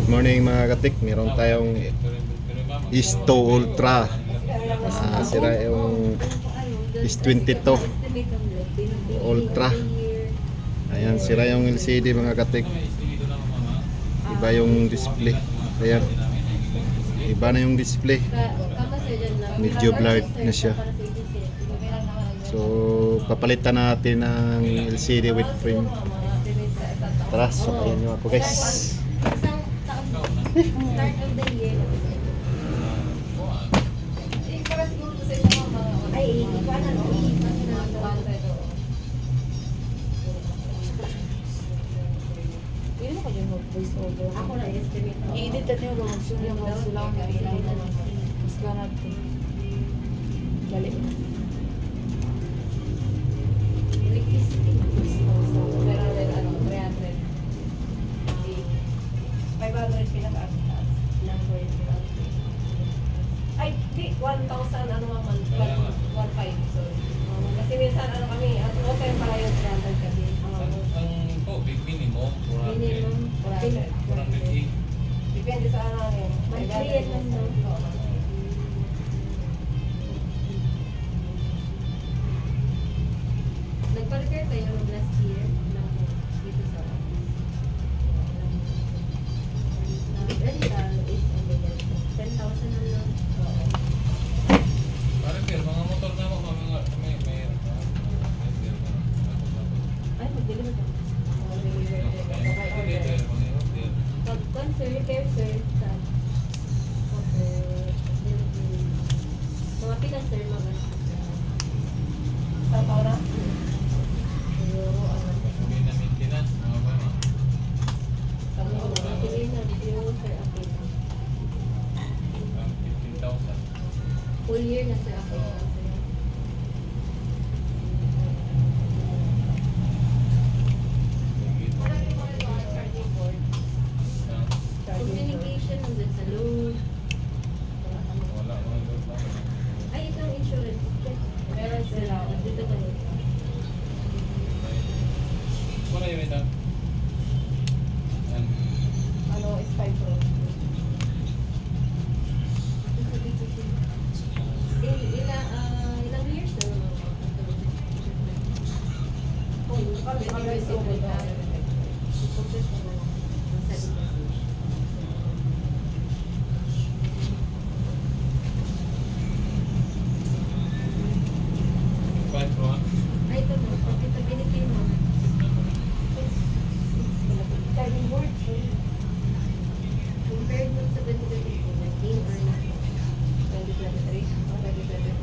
Good morning mga katik, meron tayong Isto Ultra. Sira yung Is22 Ultra. Ayan, sira yung LCD mga katik. Iba yung display. Ayan, iba na yung display. Medyo blurred na siya. So papalitan natin ng LCD with frame. Tara, sukayan nyo ako guys. Start of the year. Para siguro sa isang mga ay, paano no? Hindi mo kayo mag-voice over. Ako na estimate. I-edit natin yung mag-zoom yung mga sulang na mas ganat ko. Dali. Electricity. Pero ano, 300. 500 pinaka-atas. Number ay, di, 1,000 ano nga man, 1,500, sorry. Kasi minsan ano kami, at okay pala yung 300 kami. Ang tubig minimum, Minimum, 400. Depende sa ano yun. Monthly yan lang, no? Nagpa-repair tayo last year dito sa rental is 10,000 na lang. Parang mga motor na mo, may Ay, mag-deliver ka. Pag sir, repair sir, sa mga pilas sir, mga sa para siguro sabi na maintenance, mga ba no? sa mga pili na review sir, okay. Ang 15,000. Full year na sir, okay. Communication nandun sa load. Wala mga doon na. Ay, ito ang insurance. Meron sila. Dito ka rin. Wala yun ito. Yan. Ano, is 5 Pro. Ilang years na naman ako. Kung kami kami sa Five pro, ah. ay, ito mo. Ito binigay mo. Charging board. Compared mo sa 2022, nag-gain or not? 2023 o 2024?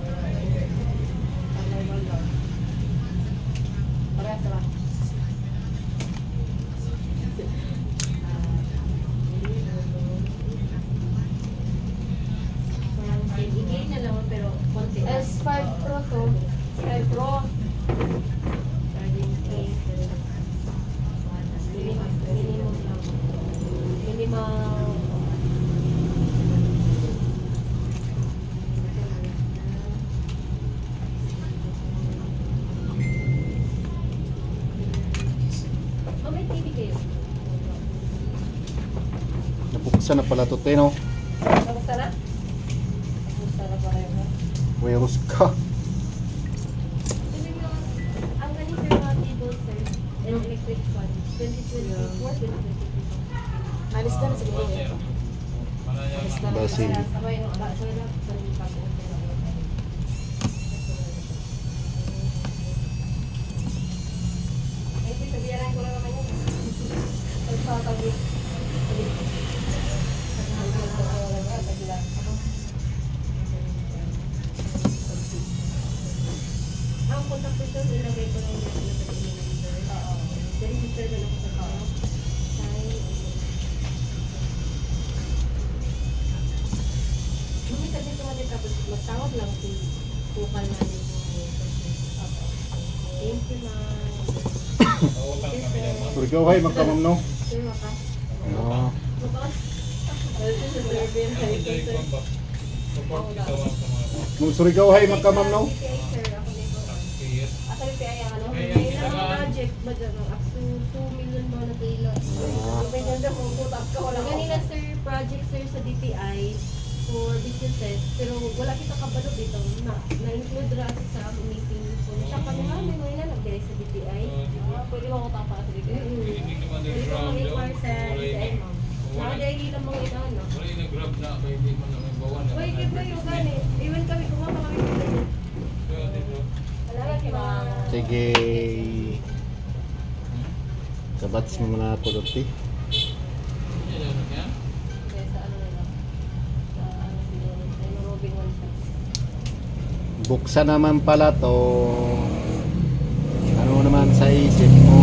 Ang normal lang. Parehas ba? Parang same. I-gain na lang pero konti lang. S5 Pro to. S5 Pro. Charging case. Minimum lang. Minimum. Oh, may TV kayo. Napuksan na pala to, Teno. Kamusta na? Kamusta na pa rin mo? Virus ka. Ang ganito yung mga table, sir. And electric fan. 2024, 2025. Alis na na siguro. Wala yan. Alis na na. Basil. Sabay na, sabay na. Eh, sabihan ko lang naman yun. Pagpapagod. Ang contact person, ilagay ko lang yung number. Register na lang ko sa tao. Hindi sabi ko natin tapos magtawag lang si Kukal na rin Thank you, ma'am. Utang kami naman. Surigaway, magkamam no. Sir, wakas. Ah, Wakas. Well, this is a very Ang enjoy ko ba? Support ikaw ang sa mga nung surigaway, magkamam no. Sir, ako nito. years. Ako yung PI ang ano. May May isa lang ka. project ba dyan? Up to 2 million ba na kailan? Ah. May ganda kung putap ka wala. Ganina sir, DTI for businesses, pero wala kita kabalo dito na-include ra sa meeting. So, siya pa nga, may mga nalagay sa DTI. Pwede mo akong tapa sa dito. Hindi naman Pwede yung ka grab mag-inquire sa DTI, ma'am. Wala Nakadahili lang mga ito, no? wala yung nag-grab na kaya hindi mo naman bawan. Uy, give mo yung gani. Even kami, kumama kami dito. Kaya dito. Wala ka kaya. Sige. Kabats mo muna ako dati. Yan yun, yan. Kaya sa ano na lang. Sa ano siguro. Sa Robin one siya. Buksan naman pala to. Ano naman sa isip mo?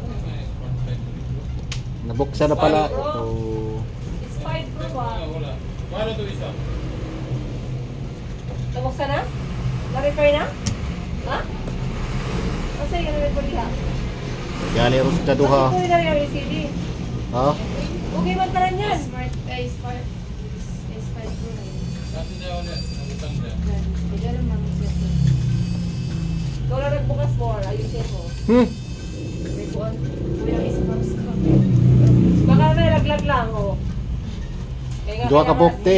Ano yung mga smart light dito? Nabuksan na pala. Bro. So, It's 5 Pro Wala, ah. wala. Paano to isa? Nabuksan na? Na-repair na? Ha? Kasi yung na-repair nila. gali ros ka duha. Kasi kung na rin ang LCD. Ha? Okay man taran yan. Smart, smart. S5 Pro na yun. Kasi niya ulit, nabutang niya. Kaya lang namin siya. Ikaw lang nagbukas mo, ayusin mo. May buwan. Kuya, is-box ko. Baka may laglag lang, oh. Duha ka bukti.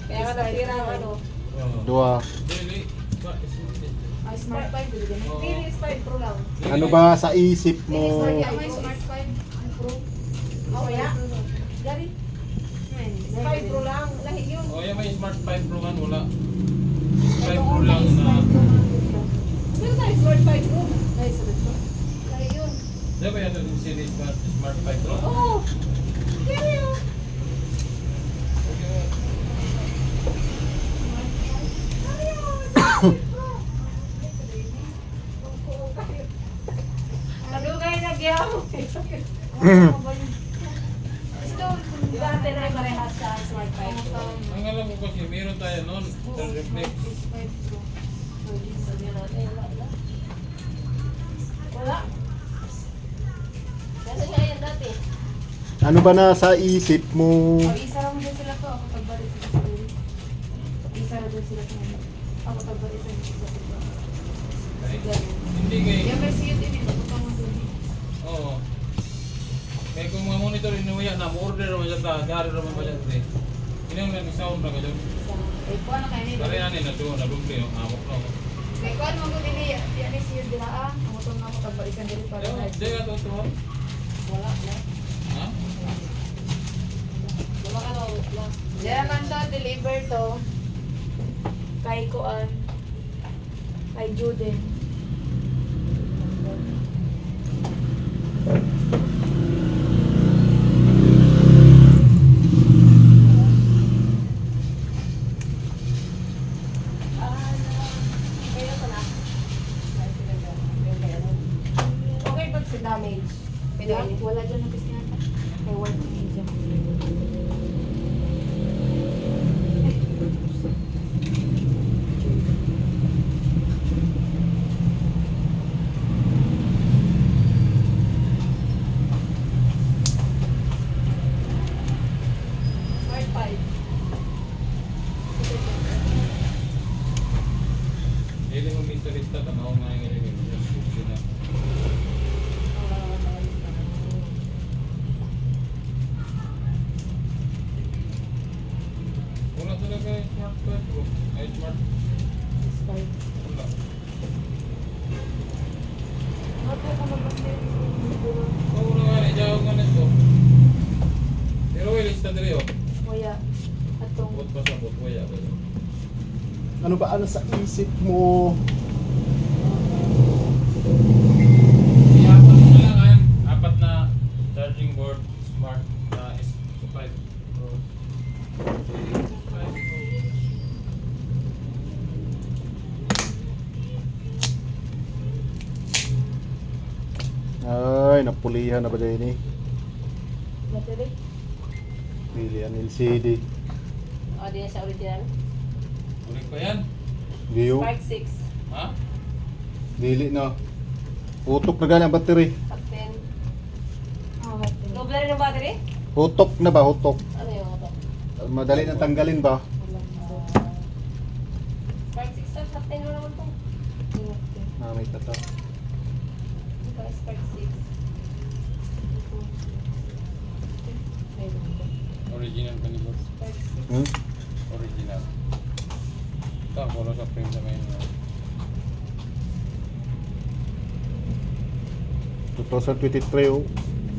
Kaya ka nasira ang ano. Oo. Duha. Daily. Ah, Smart 5, hindi ganun. Oo. Hindi, it's 5 Pro lang. Ano ba sa isip mo? May Smart 5 Pro. Oh, kaya? Dari, it's 5 Pro lang. Lahi yun. Oh, yan may Smart 5 Pro man, wala. 5 Pro lang na. Meron tayo Smart 5 Pro. Ay, sabi ko. Lahi yun. Di ba yan yung series Smart 5 Pro? Oo. Kaya yun. Kadugay na gyamo. Dati na parehas sa Smart 5 Pro. Ang alam ko kasi, meron tayo noon. Sa reflex. Sabi natin, wala. Wala. Kasi nga yan dati. Ano ba na sa isip mo? Isa lang din sila to. Ako tagbalik sila sa ulit. Isa lang din sila sa ulit. Ako tagbalik sila sa ulit. Ay, hindi kay... Yung may CUT din. Pagkakang mo doon. Oo. Kaya kung mga monitor inuya na, order naman siya ta, dari naman ba siya today. Ini yung nag-sound na kayo. Eh, kuha na kayo nila. Dari na na doon, nalumli, amok na ako. Kaya kuha naman ko nila. Yan ay CUT nila. Ang utong na ako tagbalikan din para na. Di ka to ito, Wala na. ha? Wala ka na, wala. Diyan man to, deliver to. Kay Kuan. Kay Juden. Kaya pala. Okay ba sa damage? Wala dyan na pisnata. Kay work media. Smart 5. Hindi mo mystery stat, ang ako nga yung description na. Wala talaga yung Smart 5 Pro. Ay, Smart. Wala. Oo na nga, ijaw nga nito. Pero wala lista dali oh. Kuya. Atong. Bot pa sa bot, wala ba yun? Ano ba ano sa isip mo? Apat na lang yan. Apat na charging board, smart na S5 Pro. S5 Pro. Ay, napulihan na ba din eh? Battery. Pili ang LCD. O, di na siya original. Ulit pa yan? Giyo. Spark 6. Ha? Dili na. Utok na gani ang battery. Top 10. Ah, battery. Doble rin ang battery? Utok na ba? Utok. Ano yung ito? Madali na tanggalin ba? Spark 6 na, top 10 mo naman ito. May tata. Ito ay Spark 6. Original ka ni boss. Hmm? Original. Ito, polo sa frame sa main mo. 2023 oh.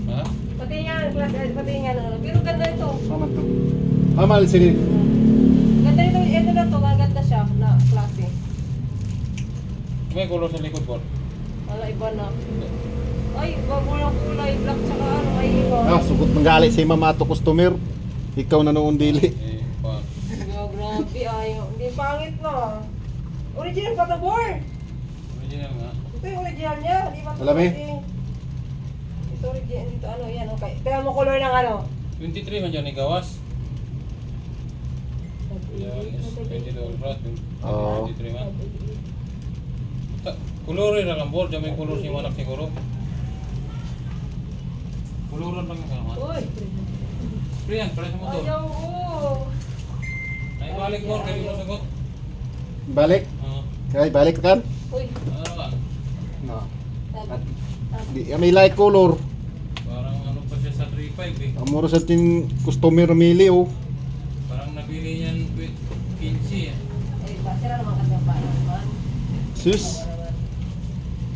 Ha? Pati yan, pati yan. Pero ganda ito. Aman to. Amal sini. Ganda ito, ito na to, ganda siya na klase. May color sa likod boss. Wala iba na. Ay, bago ng kulay, black tsaka ano, ay iba. Ah, sugot ng galit si mama to customer. Ikaw na noon dili. Eh, pa. Grabe ay, hindi pangit na. Original pa to, boy. Original nga. Ito yung original niya, di ba? Alam eh. Ito original, dito ano, yan, okay. Kaya mo color ng ano? 23 man dyan ni Gawas. Yan is 22 ultras. Oo. 23 man. Kulore na lang board. Diyan may kulor si Manak siguro. Kuluran lang yung kalaman. Uy! Spray yan, pala sa motor. Ayaw ko! Ay, balik board. Kaya mo sagot. Balik. Oo. Kay balik ka kan. Uy! Ano lang. No. Tab- tab- Di may light color. Parang ano pa siya sa 3.5 eh. Amuro sa tin customer mili oh. Parang nabili niyan with 15 eh. Ay, sira naman kasi ang pala naman. Sus.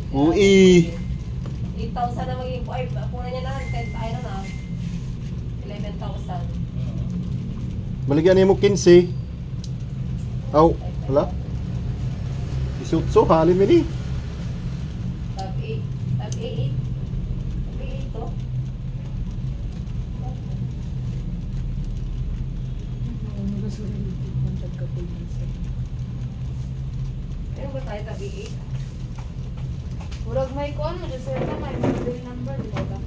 Ui. 8,000 na magiging, ay, puna niya na, 10, ay na na. 11,000. Oo. Baligyan ni mo 15. Aw, wala. Isutso halin mi ni. Tab 8. Tab 8. Tab 8 to. Ano ba tayo tab 8? Murag may kuan mo, just na may model number, di ba?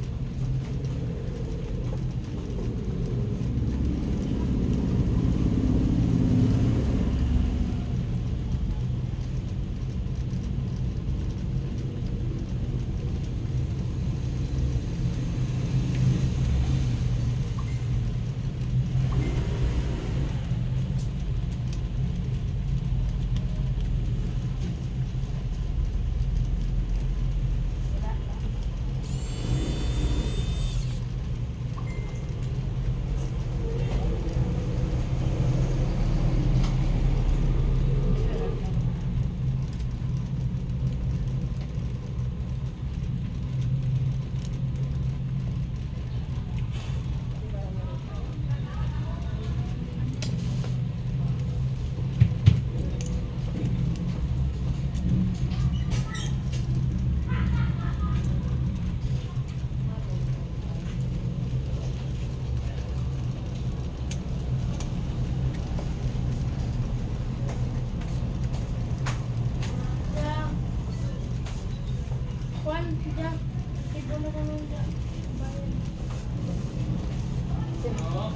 Oo.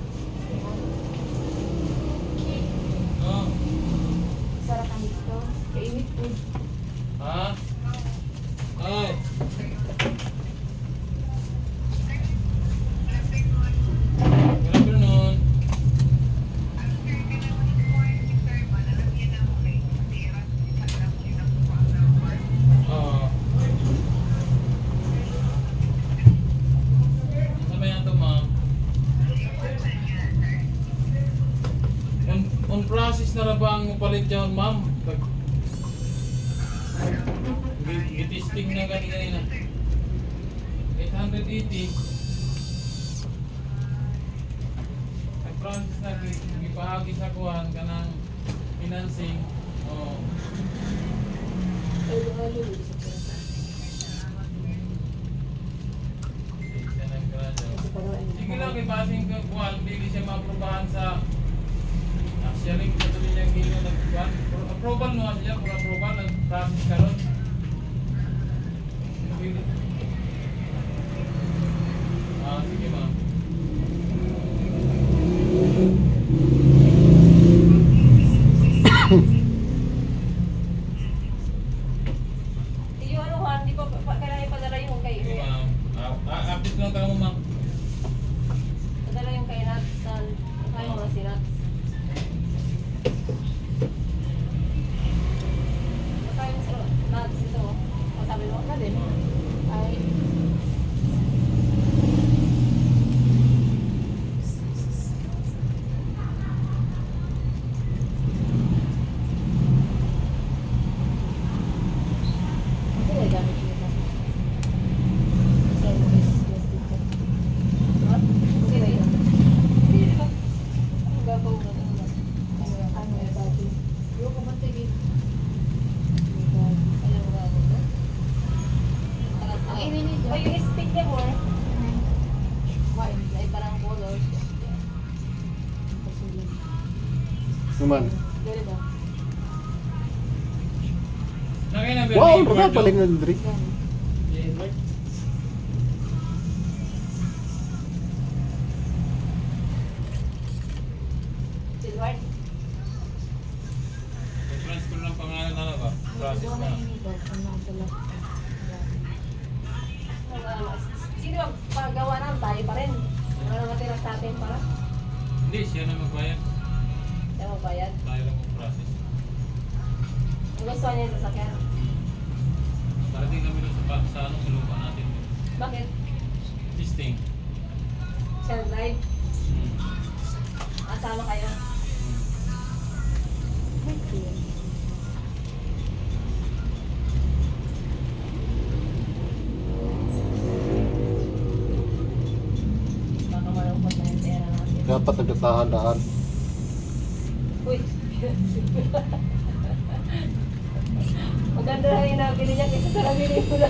Oo. Sarap ang dito. Kainit po. Ha? Ay. Good afternoon. Oo. Saan ba yan to, ma'am? On process na ra ba ang palit dyan, ma'am? Gitisting na ganina. 880. Nag-process na, gipahagi sa kuhan ka ng financing. Oo. Sige lang, ipasing ka kuhan, hindi siya maaprubahan sa sharing sa tuloy niyang hilo nagkuhan. Approval no siya, for approval, nag-process ka ron. Sige ma'am. Yung ano ha, di pa kailangan ipadala yung kay Sige ma'am. Update lang tayo mo ma'am. padala yung kay Nats na kaya mo na si Nats. Masaya mo si Nats ito. Masabi mo? Ano din? yung stick niya more. Kumain. Ay, parang color. Pasulan. Naman. Dali ba? Nakay na Wow, Edward, raka paling oh. nandri. Yan. Edward. Silver. Transfer ng pangalan na ba? Process Ito na. na inigal. Ang nasa lap. Sino ang pagawa ng tayo pa rin? Wala matira sa atin para. Hindi, siya na magbayad. Siya magbayad. Tayo lang mag-process. Ang gusto niya yung sasakyan. Parating kami doon sa ano, sa lupa natin. Bakit? Testing. Siya nag-live. Hmm. Asama kayo. Baka malungkot na yung pera natin. Dapat nagdatahan-daan. Uy! Maganda na yung nabili niya kaysa sa nabili mo na.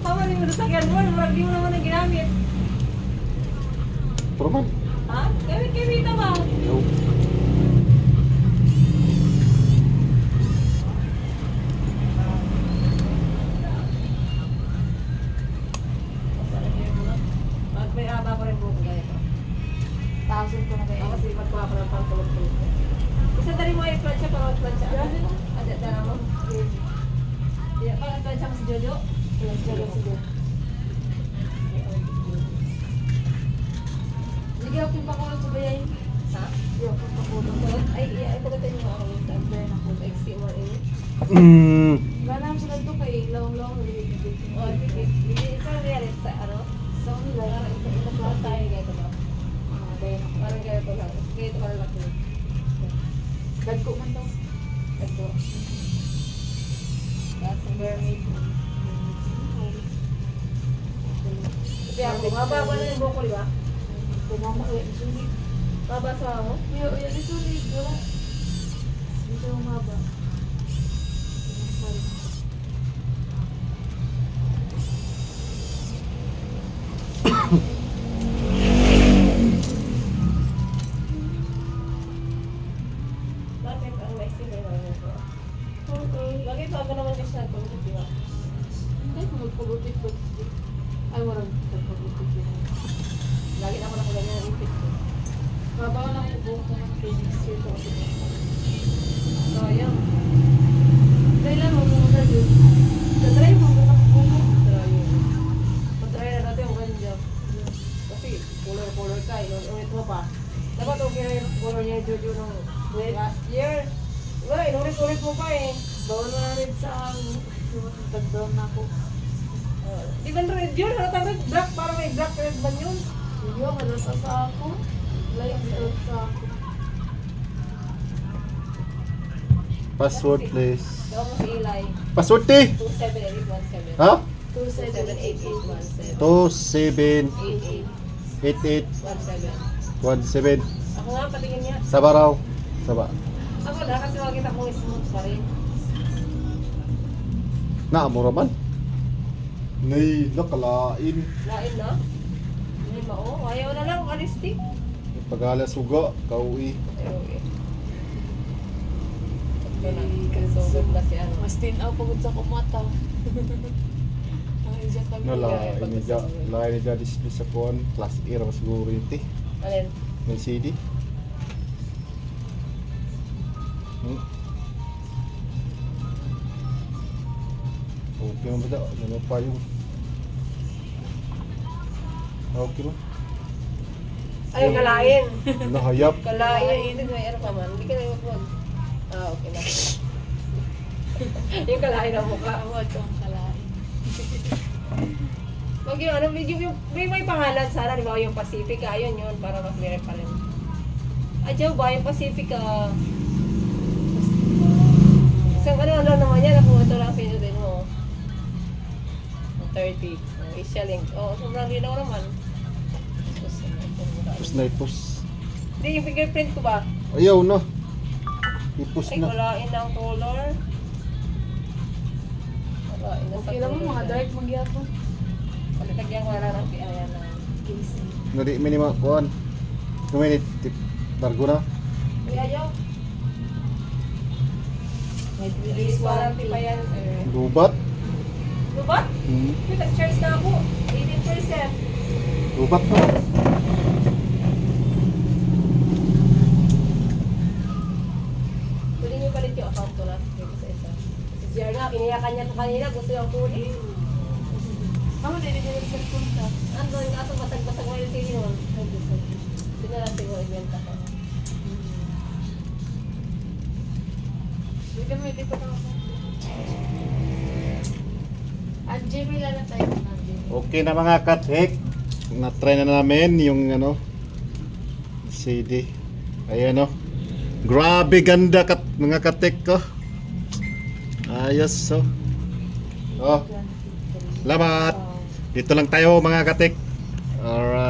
Haman mo sa sakyan mo, marag di mo naman ang ginamit. Pero man. Ha? Gamit-gamit ba? Yo. May haba pa rin po ko ganito. Thousand ko na kayo. Ako kasi magkuha ko ng pangtulog-tulog. Isa dali mo ay plancha para plancha. Ada dala mo. Iya, para plancha mo si Jojo. Yes, sige, sige. Sige, ako yung pakulong sa bayayin. Ha? Sige, ako yung pakulong. Ay, iya, ito ka tayo mga minsan. Then ako. XC mo rin. Ganam sila ito kay lawang-lawang nalilibig. O, sige. Isa na rin sa ano? Sa kanila, Ito pa tayo ganito ba? then ako. Parang ganito lang. Ganito ka lang laki. Dagko man daw. Ito. Tapos ang mermaid. Kasi ako, mababa na yung buko, di ba? Pumama kaya isulit. Mababa sa ako. Yan isulit. Wala. Dito yung maba. Bakit ang Mexican na naman ito? Bakit bago naman kasi na ito? Di ba? Hindi ko magpagutit ba? Ay, walang magpagutit yun. Lagi na ako nakaganyan ng ipit ko. Babaw lang ko buhok ko ng training street ako. Sayang. Kailan mo muna yun? Tatry mo muna ko buhok. Sayang. Patry na natin yung ganyan. Kasi color ka, inulit mo pa. Dapat okay na yung color niya yung Jojo nung last year. Wala, inulit mo pa eh. Bawal na rin sa tag-down na ako. Di ba red yun? Halatang red, black, parang may black red man yun. Hindi ako nalasa sa ako. Light out sa ako. Password please. Daw mo si Eli. Password ti. 27817. Ha? 27817. 278817. Ako nga, patingin niya. Saba raw. Saba. Ako na, kasi makita kong smooth pa rin. Naamura man. Nay, nakalain. Lain na. Hindi ba? Oh, ayaw na lang, alistik. Pagala suga, kauwi. Okay. Ito na. Kasugod na si ano. Mas tinaw pagod sa kumata. Ang isa kami. Lain ni dya display sa kuan. Class A raw siguro yun ti. Alin? May CD. Okay mo ba daw? Ano pa yung... Okay mo? Ay, kalain. Nahayap. Kalain. Hindi may pa man. Hindi ka na wag. Ah, okay na. Yung kalain ang mukha. Huwag kang kalain. Wag yung ano, yung may pangalan sana, di ba? Yung Pacific, ayun yun, para mag-clear pa rin. Ay, Diyo ba? Yung Pacific, isang ano lang naman yan, nakuha ito lang pinutin mo. 30. Asia link. Oo, sobrang linaw naman. Tapos na ipos. Hindi, yung fingerprint ko ba? Ayaw na. Ipos Ay, na. kulain ng color. Okay lang mo, mga dark magyapon. Pagkatagyan ko na lang ang piaya na. Casing. No di minima kuan. Kuminit tip bargo na. Ayaw. May Release warranty pa yan, sir. Lubat. Lubat? Hmm. May nag-charge na ako. 18%. Lubat na. Pwede niyo palit yung account ko lang. Sa isa. Si Jer nga, piniyakan niya ko kanina. Gusto yung kunin. Mama, hindi niya yung cellphone ka. Andun, kaso basag-basag mo yung sili nun. Hindi na lang siguro ibenta ko. Hindi mo hindi ko na ako. At Jimmy lang na tayo ng Jimmy. Okay na mga katek. Na-try na namin yung ano CD. Ayan o. Grabe ganda mga katek ko. Ayos so. Oh. Salamat. Dito lang tayo mga katek. Alright.